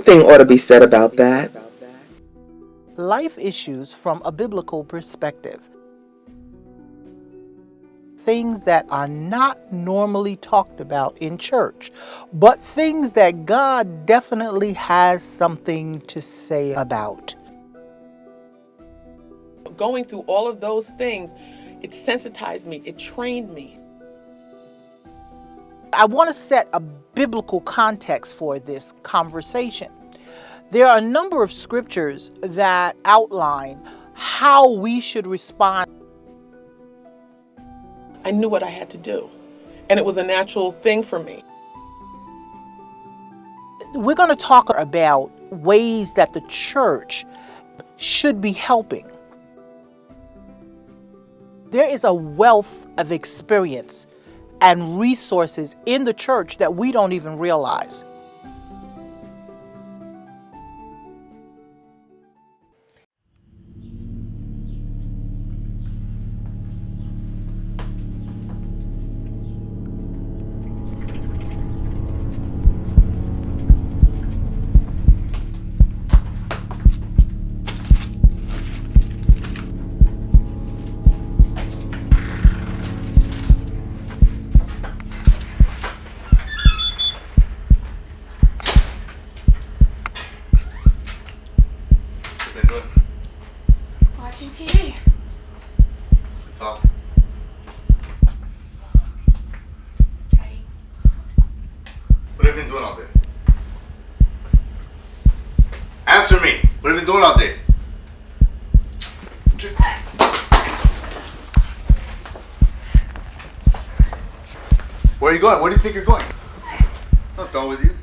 Something ought to be said about that. Life issues from a biblical perspective. Things that are not normally talked about in church, but things that God definitely has something to say about. Going through all of those things, it sensitized me, it trained me. I want to set a biblical context for this conversation. There are a number of scriptures that outline how we should respond. I knew what I had to do, and it was a natural thing for me. We're going to talk about ways that the church should be helping. There is a wealth of experience and resources in the church that we don't even realize. Watching TV. That's all. What have you been doing all day? Answer me. What have you been doing all day? Where are you going? Where do you think you're going? I'm not done with you.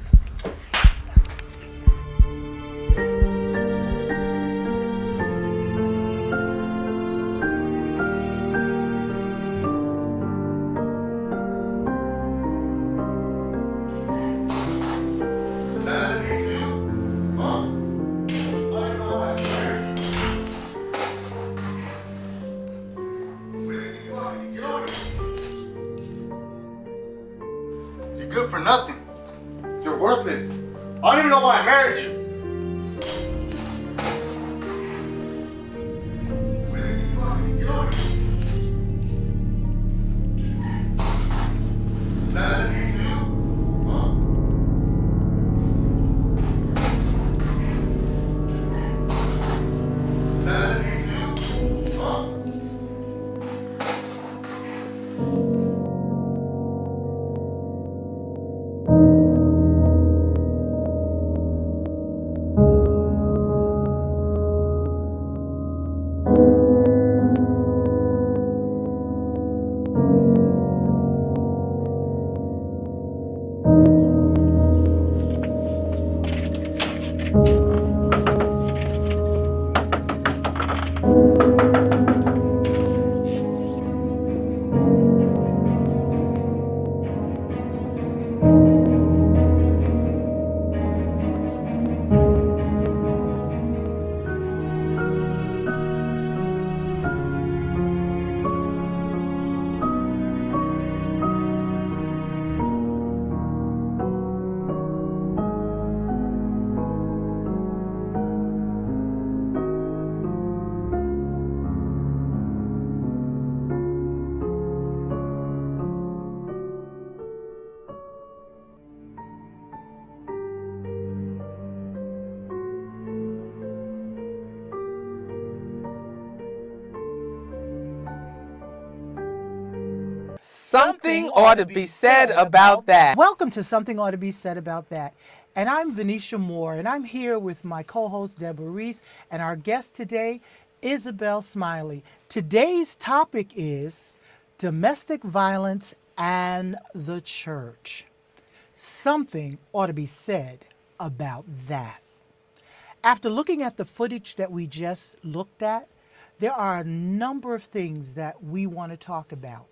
You're good for nothing. You're worthless. I don't even know why I married you. What do you think you are? Get over here. Is that anything to you? Huh? Is that anything to you? Huh? Something ought to be said about that. Welcome to Something Ought to Be Said About That. And I'm Venetia Moore, and I'm here with my co-host Deborah Reese, and our guest today, Isabel Smiley. Today's topic is domestic violence and the church. Something ought to be said about that. After looking at the footage that we just looked at, there are a number of things that we want to talk about.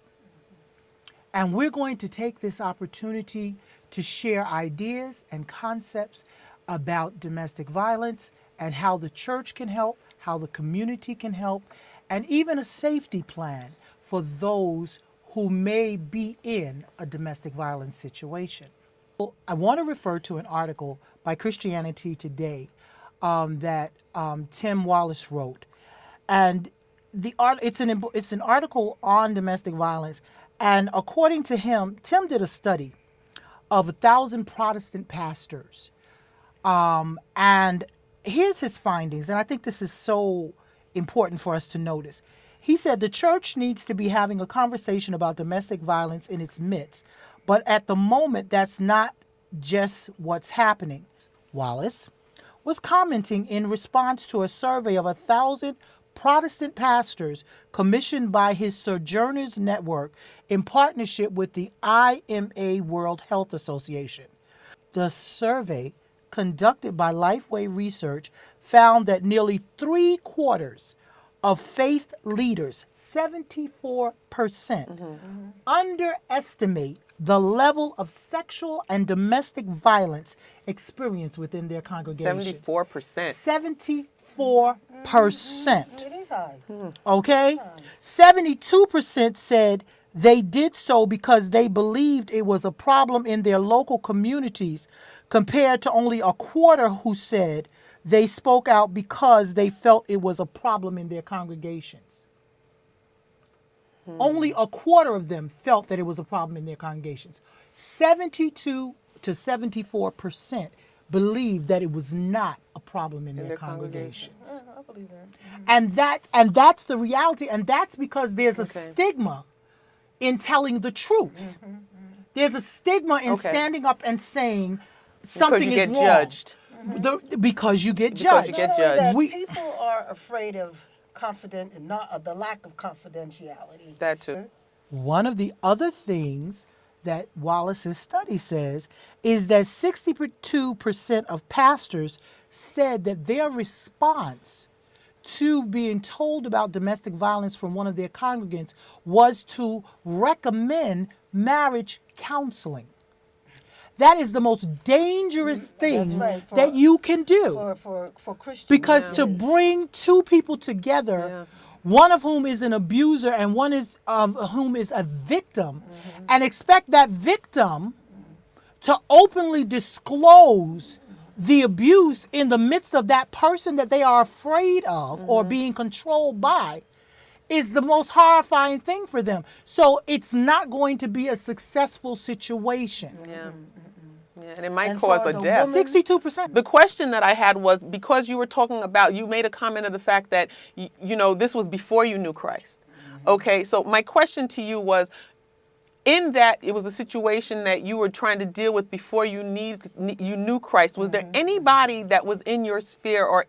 And we're going to take this opportunity to share ideas and concepts about domestic violence and how the church can help, how the community can help, and even a safety plan for those who may be in a domestic violence situation. I want to refer to an article by Christianity Today that Tim Wallace wrote, and it's an article on domestic violence, and according to him, Tim did a study of 1,000 Protestant pastors, and here's his findings, and I think this is so important for us to notice. He said the church needs to be having a conversation about domestic violence in its midst, but at the moment, that's not just what's happening. Wallace was commenting in response to a survey of 1,000 Protestant pastors commissioned by his Sojourners Network in partnership with the IMA World Health Association. The survey, conducted by Lifeway Research, found that nearly 3/4 of faith leaders, 74%, underestimate the level of sexual and domestic violence experienced within their congregation. 74%. 74%. It is high. Okay? 72% said they did so because they believed it was a problem in their local communities, compared to only 1/4 who said they spoke out because they felt it was a problem in their congregations. Only 1/4 of them felt that it was a problem in their congregations. 72 to 74% believed that it was not a problem in their their congregations. I believe that. And that's the reality, and that's because there's a stigma in telling the truth. There's a stigma in standing up and saying something because you is get wrong. judged. Because you get Because judged. you get Not only judged. that, We- people are afraid of the lack of confidentiality. That too. One of the other things that Wallace's study says is that 62% of pastors said that their response to being told about domestic violence from one of their congregants was to recommend marriage counseling. That is the most dangerous thing right, that you can do. For Christians. Because it to is. bring two people together, one of whom is an abuser and one is whom is a victim, and expect that victim to openly disclose the abuse in the midst of that person that they are afraid of or being controlled by, is the most horrifying thing for them. So it's not going to be a successful situation. Yeah. Yeah, and it might And cause for a the death. woman- 62%. The question that I had was, because you were talking about, you made a comment of the fact that, this was before you knew Christ. Okay, so my question to you was, in that it was a situation that you were trying to deal with before you knew Christ, was there anybody that was in your sphere or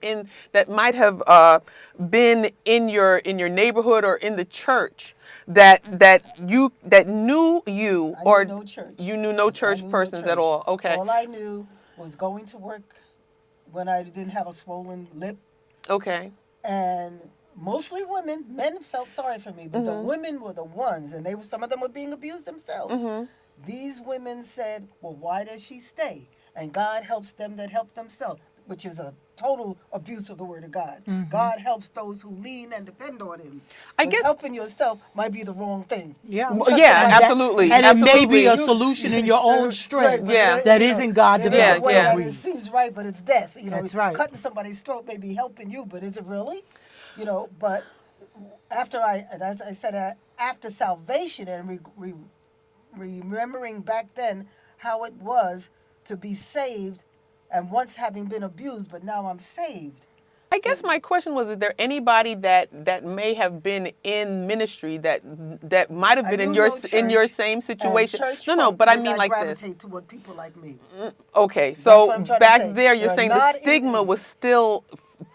that might have been in your neighborhood or in the church that knew you, I or knew no church. you knew no I church knew no persons church. at all? Okay. All I knew was going to work when I didn't have a swollen lip, Okay. and mostly women. Men felt sorry for me, but Mm-hmm. the women were the ones, and some of them were being abused themselves. Mm-hmm. These women said, "Well, why does she stay?" And God helps them that help themselves, which is a total abuse of the word of God. God helps those who lean and depend on Him. I 'Cause guess- helping yourself might be the wrong thing. Yeah. Well, yeah, And that- absolutely. And it may be a Absolutely. solution in your own strength but Yeah. that you know, isn't God in a developed way yeah. that for it you. seems right, but it's death. That's right. Cutting somebody's throat may be helping you, but is it really? But as I said, after salvation and remembering back then how it was to be saved, and once having been abused, but now I'm saved. I guess my question was: is there anybody that may have been in ministry that might have I been in knew your no in your church, same and situation? church No, folk but I did mean not like this. gravitate toward people like me. Okay, what so I'm trying to back say. there, you're We're saying the not in stigma it. was still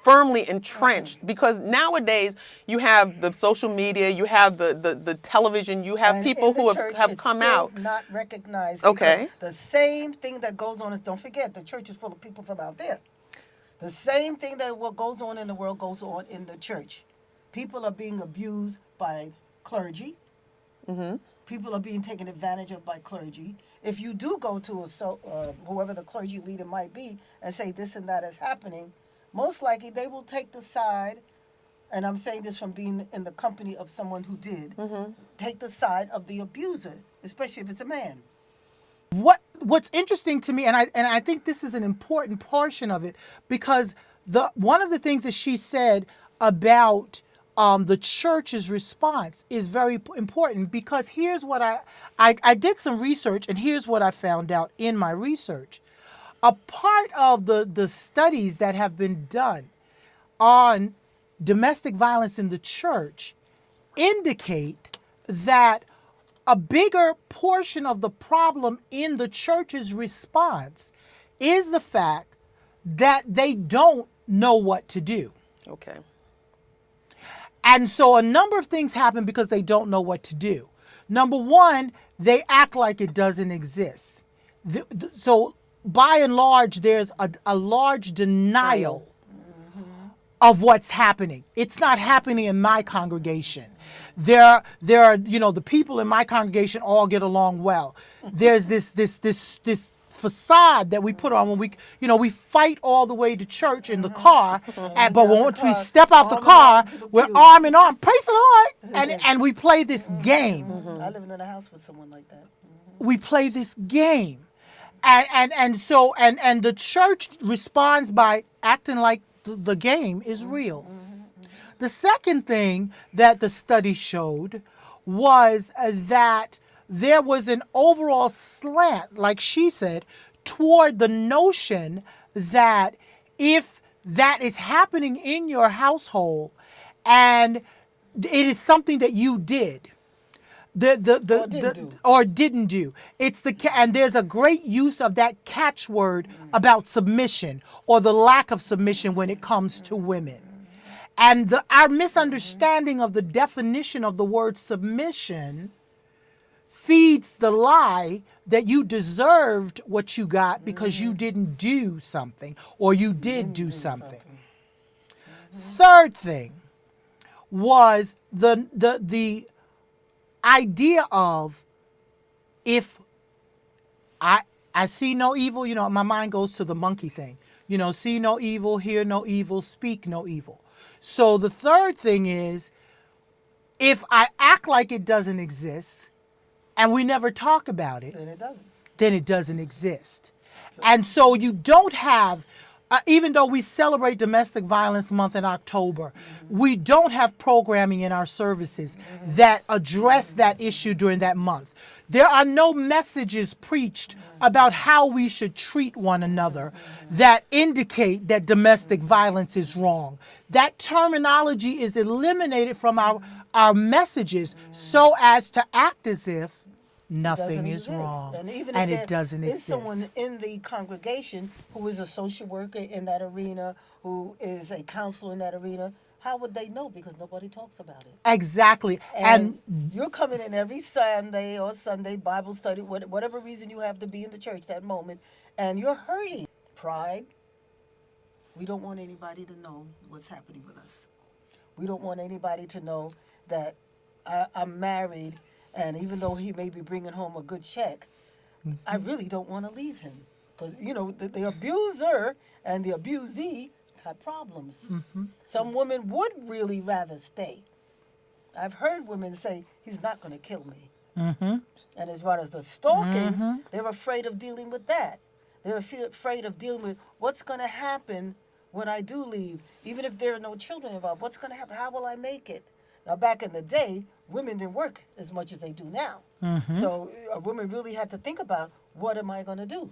firmly entrenched, because nowadays you have the social media, you have the television, you have And people in the who church, have it's come still out. not recognized. Okay. because the same thing that goes on is, don't forget, the church is full of people from out there. The same thing that what goes on in the world goes on in the church. People are being abused by clergy. People are being taken advantage of by clergy. If you do go to whoever the clergy leader might be and say this and that is happening, most likely they will take the side, and I'm saying this from being in the company of someone who did, take the side of the abuser, especially if it's a man. What's interesting to me, and I think this is an important portion of it, because one of the things that she said about the church's response is very important, because here's what I did some research, and here's what I found out in my research. A part of the studies that have been done on domestic violence in the church indicate that a bigger portion of the problem in the church's response is the fact that they don't know what to do. Okay. And so a number of things happen because they don't know what to do. Number one, they act like it doesn't exist. So by and large, there's a large denial of what's happening. It's not happening in my congregation. There are, the people in my congregation all get along well. There's this facade that we put on when we fight all the way to church in the car, but once we step out the car, we're arm in arm. Praise the Lord, and we play this game. I live in a house with someone like that. We play this game, and so the church responds by acting like the game is real. The second thing that the study showed was that there was an overall slant, like she said, toward the notion that if that is happening in your household and it is something that you did, or didn't do. It's and there's a great use of that catchword about submission or the lack of submission when it comes to women. And our misunderstanding of the definition of the word submission feeds the lie that you deserved what you got because you didn't do something, or you did do something. Third thing was the idea of, if I see no evil, my mind goes to the monkey thing. See no evil, hear no evil, speak no evil. So the third thing is, if I act like it doesn't exist and we never talk about it, then it doesn't exist. And so you don't have, even though we celebrate Domestic Violence Month in October, we don't have programming in our services that address that issue during that month. There are no messages preached about how we should treat one another that indicate that domestic violence is wrong. That terminology is eliminated from our messages so as to act as if nothing is wrong, and even and if it doesn't is exist. Someone in the congregation who is a social worker in that arena, who is a counselor in that arena, how would they know? Because nobody talks about it. Exactly. And you're coming in every Sunday or Sunday Bible study, whatever reason you have to be in the church that moment, and you're hurting. Pride. We don't want anybody to know what's happening with us. We don't want anybody to know that I'm married, and even though he may be bringing home a good check, I really don't want to leave him. Because, the abuser and the abusee have problems. Some women would really rather stay. I've heard women say, he's not going to kill me. And as far as the stalking, they're afraid of dealing with that. They're afraid of dealing with what's going to happen when I do leave. Even if there are no children involved, what's going to happen? How will I make it? Now, back in the day, women didn't work as much as they do now. So a woman really had to think about, what am I going to do?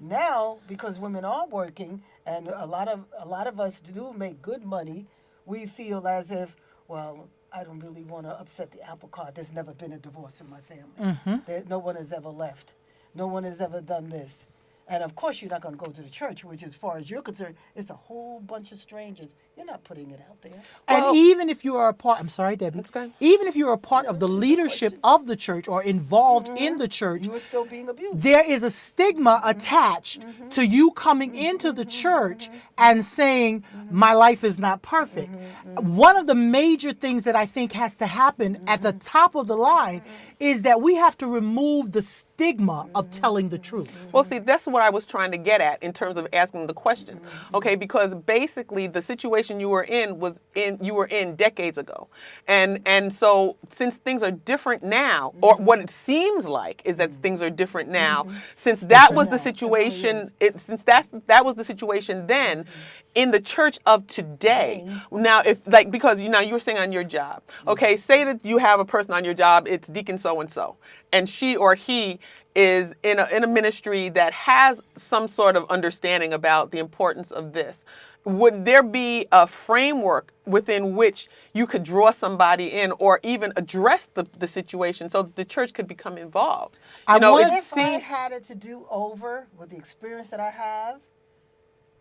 Now, because women are working, and a lot of us do make good money, we feel as if, well, I don't really want to upset the apple cart. There's never been a divorce in my family. No one has ever left. No one has ever done this. And of course, you're not going to go to the church, which, as far as you're concerned, it's a whole bunch of strangers. You're not putting it out there. And even if you are a part, I'm sorry, Debbie. That's good. Even if you're a part of the leadership of the church or involved in the church, You are still being abused. there is a stigma attached to you coming into the church and saying, my life is not perfect. One of the major things that I think has to happen at the top of the line is that we have to remove the stigma of telling the truth. Well, see, that's what I was trying to get at in terms of asking the question. Okay, because basically the situation you were in decades ago. And so since things are different now, or what it seems like is that things are different now, since that was the situation, since that was the situation then, in the church of today, now if like because you were saying on your job, okay, say that you have a person on your job, it's Deacon so and so, and she or he is in a ministry that has some sort of understanding about the importance of this. Would there be a framework within which you could draw somebody in or even address the situation so that the church could become involved? If I had it to do over with the experience that I have,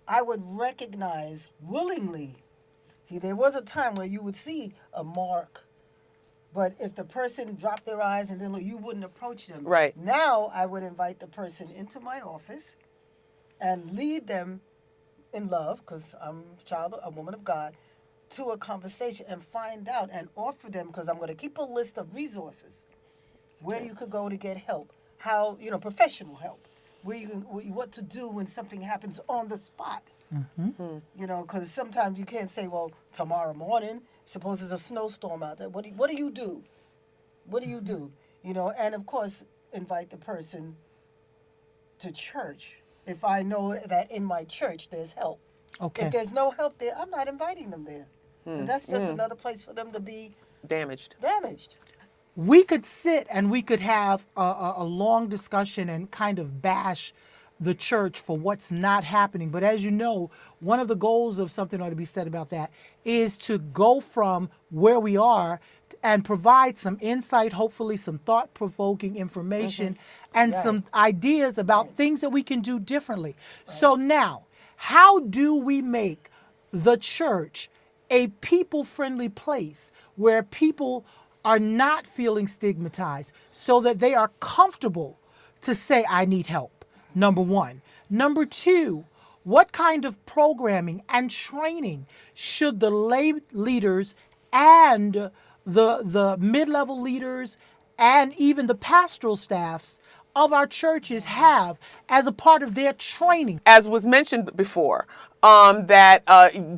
I would recognize willingly. See, there was a time where you would see a mark, but if the person dropped their eyes and then you wouldn't approach them. Right. Now I would invite the person into my office and lead them in love, because I'm a woman of God, to a conversation and find out and offer them, because I'm going to keep a list of resources where you could go to get help, how, professional help. What to do when something happens on the spot. Because sometimes you can't say, well, tomorrow morning, suppose there's a snowstorm out there. What do you do? What do you do? And of course, invite the person to church. If I know that in my church there's help. Okay. If there's no help there, I'm not inviting them there. And that's just another place for them to be damaged. We could sit and we could have a long discussion and kind of bash the church for what's not happening. But as you know, one of the goals of Something Ought to Be Said About That is to go from where we are and provide some insight, hopefully some thought-provoking information and some ideas about things that we can do differently. So now, how do we make the church a people-friendly place where people are not feeling stigmatized so that they are comfortable to say, I need help? Number one. Number two, what kind of programming and training should the lay leaders and the mid-level leaders and even the pastoral staffs of our churches have as a part of their training? As was mentioned before, that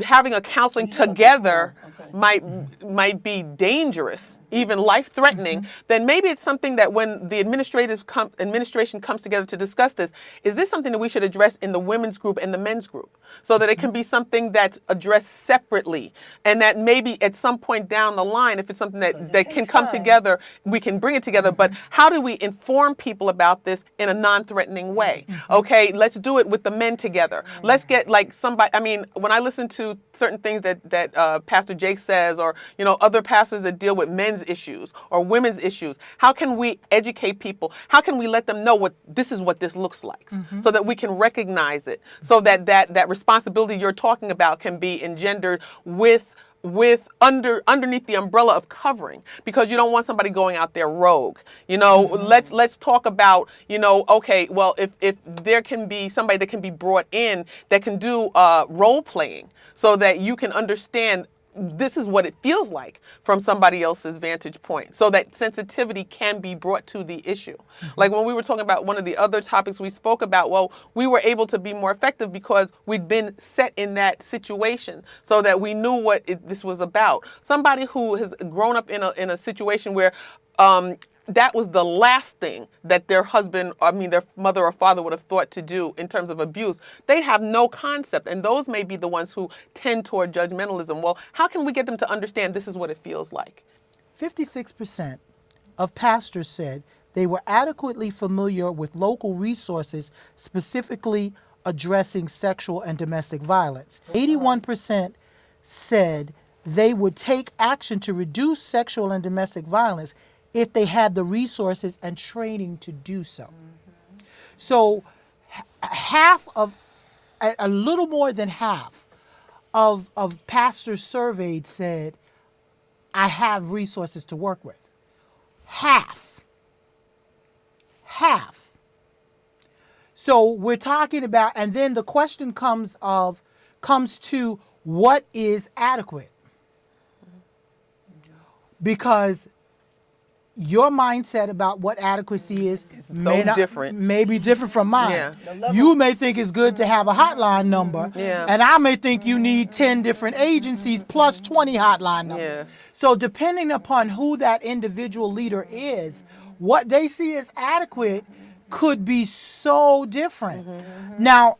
having a counseling together might be dangerous, even life-threatening, then maybe it's something that when the administration comes together to discuss this, is this something that we should address in the women's group and the men's group so that it can be something that's addressed separately, and that maybe at some point down the line, if it's something that can come together, we can bring it together. But how do we inform people about this in a non-threatening way? Okay, let's do it with the men together. Let's get like somebody, I mean, when I listen to certain things that Pastor Jake says, or, other pastors that deal with men's issues or women's issues, how can we educate people? How can we let them know what this looks like so that we can recognize it, so that responsibility you're talking about can be engendered underneath the umbrella of covering, because you don't want somebody going out there rogue. Let's talk about, okay, well, if there can be somebody that can be brought in that can do role playing so that you can understand this is what it feels like from somebody else's vantage point, so that sensitivity can be brought to the issue. Like when we were talking about one of the other topics we spoke about, well, we were able to be more effective because we'd been set in that situation so that we knew what this was about. Somebody who has grown up in a situation where that was the last thing that their their mother or father would have thought to do in terms of abuse, they'd have no concept. And those may be the ones who tend toward judgmentalism. Well, how can we get them to understand this is what it feels like? 56% of pastors said they were adequately familiar with local resources specifically addressing sexual and domestic violence. 81% said they would take action to reduce sexual and domestic violence if they had the resources and training to do so. So a little more than half of pastors surveyed said, I have resources to work with. Half. So we're talking about, and then the question comes to what is adequate? Because your mindset about what adequacy is different. may be different from mine. Yeah. The level- You may think it's good to have a hotline number, Yeah. and I may think you need 10 different agencies plus 20 hotline numbers. Yeah. So depending upon who that individual leader is, what they see as adequate could be so different. Now,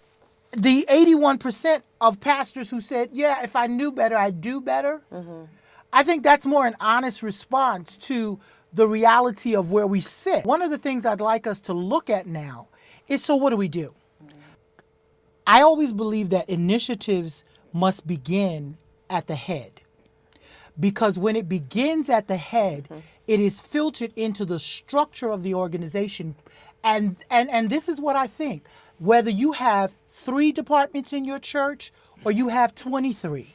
the 81% of pastors who said, yeah, if I knew better, I'd do better, I think that's more an honest response to the reality of where we sit. One of the things I'd like us to look at now is, so what do we do? I always believe that initiatives must begin at the head. Because when it begins at the head, it is filtered into the structure of the organization. And this is what I think. Whether you have 3 departments in your church or you have 23,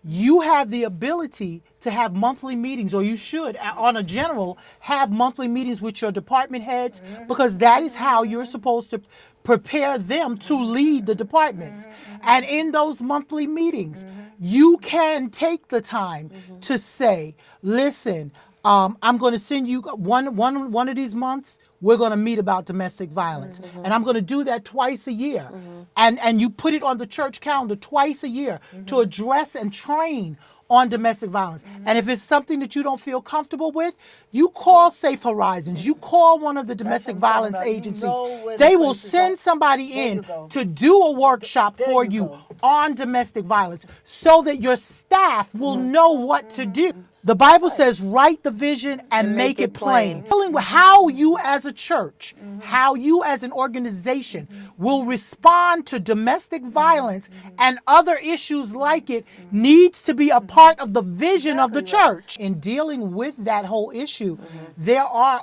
you have the ability to have monthly meetings, or you should, on a general, have monthly meetings with your department heads, because that is how you're supposed to prepare them to lead the departments. And in those monthly meetings, you can take the time to say, listen, I'm going to send you one of these months, we're going to meet about domestic violence. And I'm going to do that twice a year. And you put it on the church calendar twice a year to address and train on domestic violence. And if it's something that you don't feel comfortable with, you call Safe Horizons. You call one of the domestic what I'm talking violence about. You agencies. know where the They will places send are. somebody There in you go. to do a workshop There for you you go. on domestic violence so that your staff will know what to do. The Bible says, write the vision and make it plain. Telling how you as a church, how you as an organization will respond to domestic violence and other issues like it needs to be a part of the vision of the church. In dealing with that whole issue,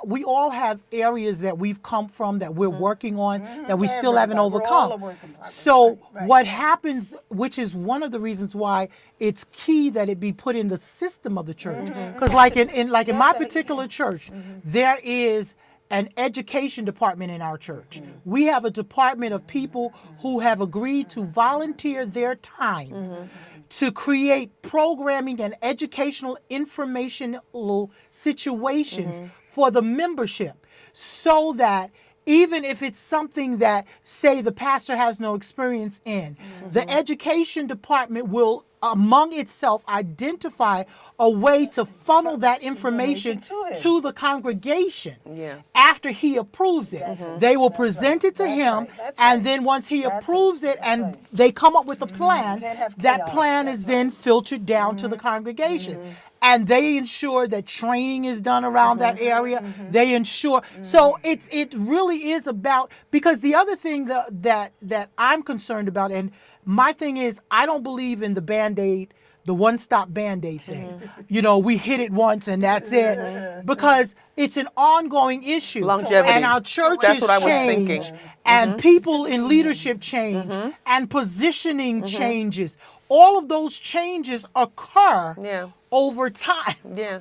we all have areas that we've come from, that we're working on, that we still haven't Everybody. We're all a overcome. work in progress. So Right. what happens, which is one of the reasons why it's key that it be put in the system of the church, because like in my particular church, there is an education department in our church. We have a department of people who have agreed to volunteer their time to create programming and educational informational situations for the membership, so that even if it's something that, say, the pastor has no experience in, the education department will, among itself, identify a way to funnel that information to him. to the congregation. Yeah. After he approves it, they will present it to That's him, right. That's and right. then once he That's approves it That's and right. they come up with a plan, Can't have that chaos. plan That's is then filtered down to the congregation. And they ensure that training is done around that area. They ensure. So it really is about, because the other thing that I'm concerned about, and my thing is, I don't believe in the Band-Aid, the one-stop Band-Aid thing. You know, we hit it once and that's it. Because it's an ongoing issue. Longevity. And our churches That's what I was change. thinking. And people in leadership change. And positioning changes. All of those changes occur Yeah. over time. Yeah.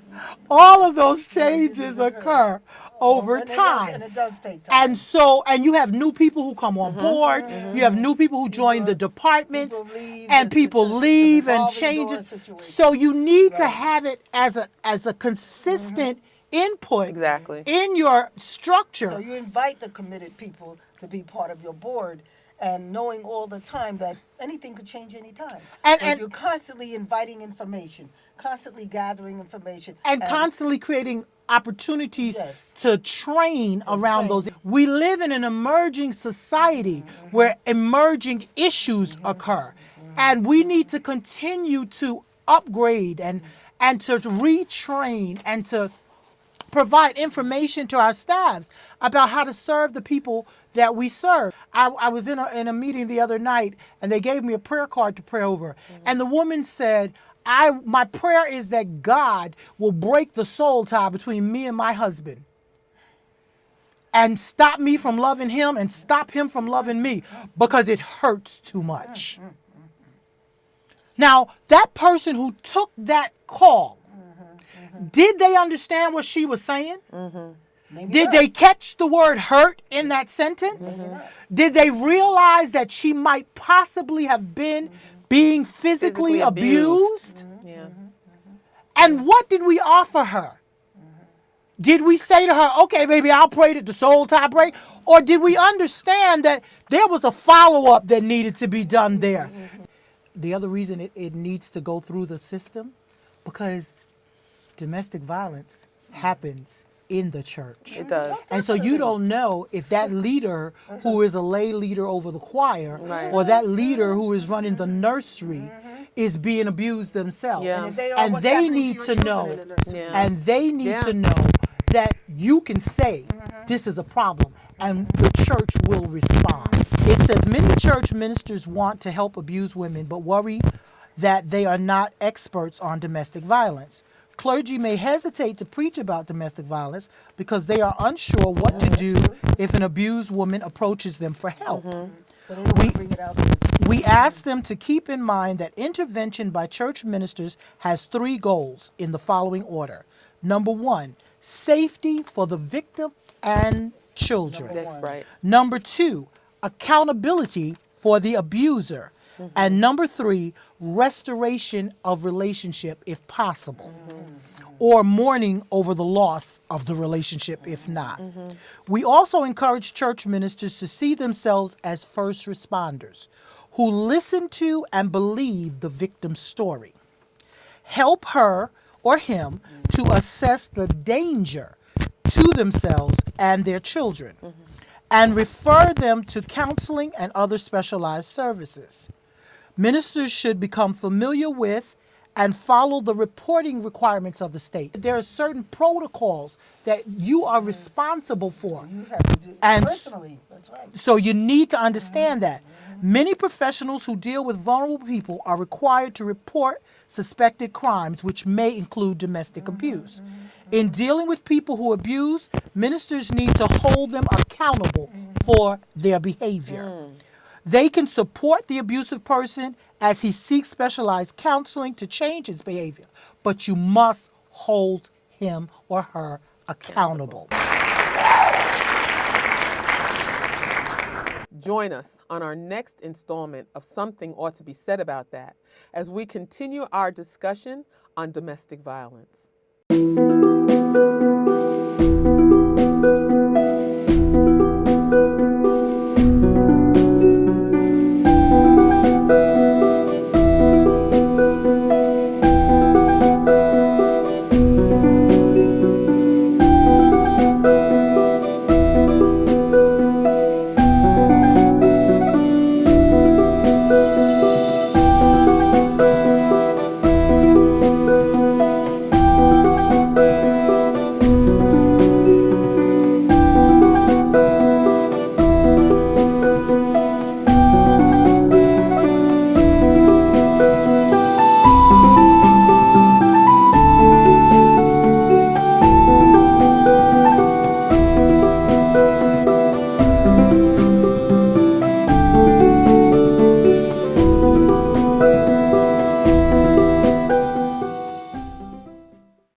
All of those changes occur over And time. it does take time. And you have new people who come on board. You have new people who join the departments, People leave, and people it's a leave and revolving door changes. situation. So you need to have it as a consistent input Exactly. in your structure. So you invite the committed people to be part of your board, and knowing all the time that anything could change anytime. And you're constantly inviting information, constantly gathering information, and constantly creating opportunities Yes. to train around train. those. We live in an emerging society where emerging issues occur. And we need to continue to upgrade and to retrain and to provide information to our staffs about how to serve the people that we serve. I was in a meeting the other night, and they gave me a prayer card to pray over. And the woman said, my prayer is that God will break the soul tie between me and my husband and stop me from loving him and stop him from loving me, because it hurts too much. Now, that person who took that call, did they understand what she was saying? Maybe Did not. they catch the word hurt in that sentence? Did they realize that she might possibly have been being physically abused? Yeah. And what did we offer her? Did we say to her, okay, baby, I'll pray that the soul tie break? Or did we understand that there was a follow-up that needed to be done there? The other reason it needs to go through the system, because domestic violence happens in the church. It does. And so you don't know if that leader who is a lay leader over the choir Right. or that leader who is running the nursery is being abused themselves. Yeah. And if they are, And what's they happening to need your to children know, in the nursery? Yeah. and they need Yeah. to know that you can say this is a problem and the church will respond. It says many church ministers want to help abused women but worry that they are not experts on domestic violence. Clergy may hesitate to preach about domestic violence because they are unsure what to do if an abused woman approaches them for help. So they don't want to bring it out. We ask them to keep in mind that intervention by church ministers has 3 goals in the following order. Number 1, safety for the victim and children. That's right. Number 2, accountability for the abuser. And number 3, restoration of relationship if possible. Or mourning over the loss of the relationship if not. We also encourage church ministers to see themselves as first responders who listen to and believe the victim's story. Help her or him to assess the danger to themselves and their children and refer them to counseling and other specialized services. Ministers should become familiar with and follow the reporting requirements of the state. There are certain protocols that you are responsible for. You have to do it And- personally. That's right. So you need to understand that. Many professionals who deal with vulnerable people are required to report suspected crimes, which may include domestic abuse. In dealing with people who abuse, ministers need to hold them accountable for their behavior. They can support the abusive person as he seeks specialized counseling to change his behavior, but you must hold him or her accountable. Join us on our next installment of Something Ought to Be Said About That as we continue our discussion on domestic violence.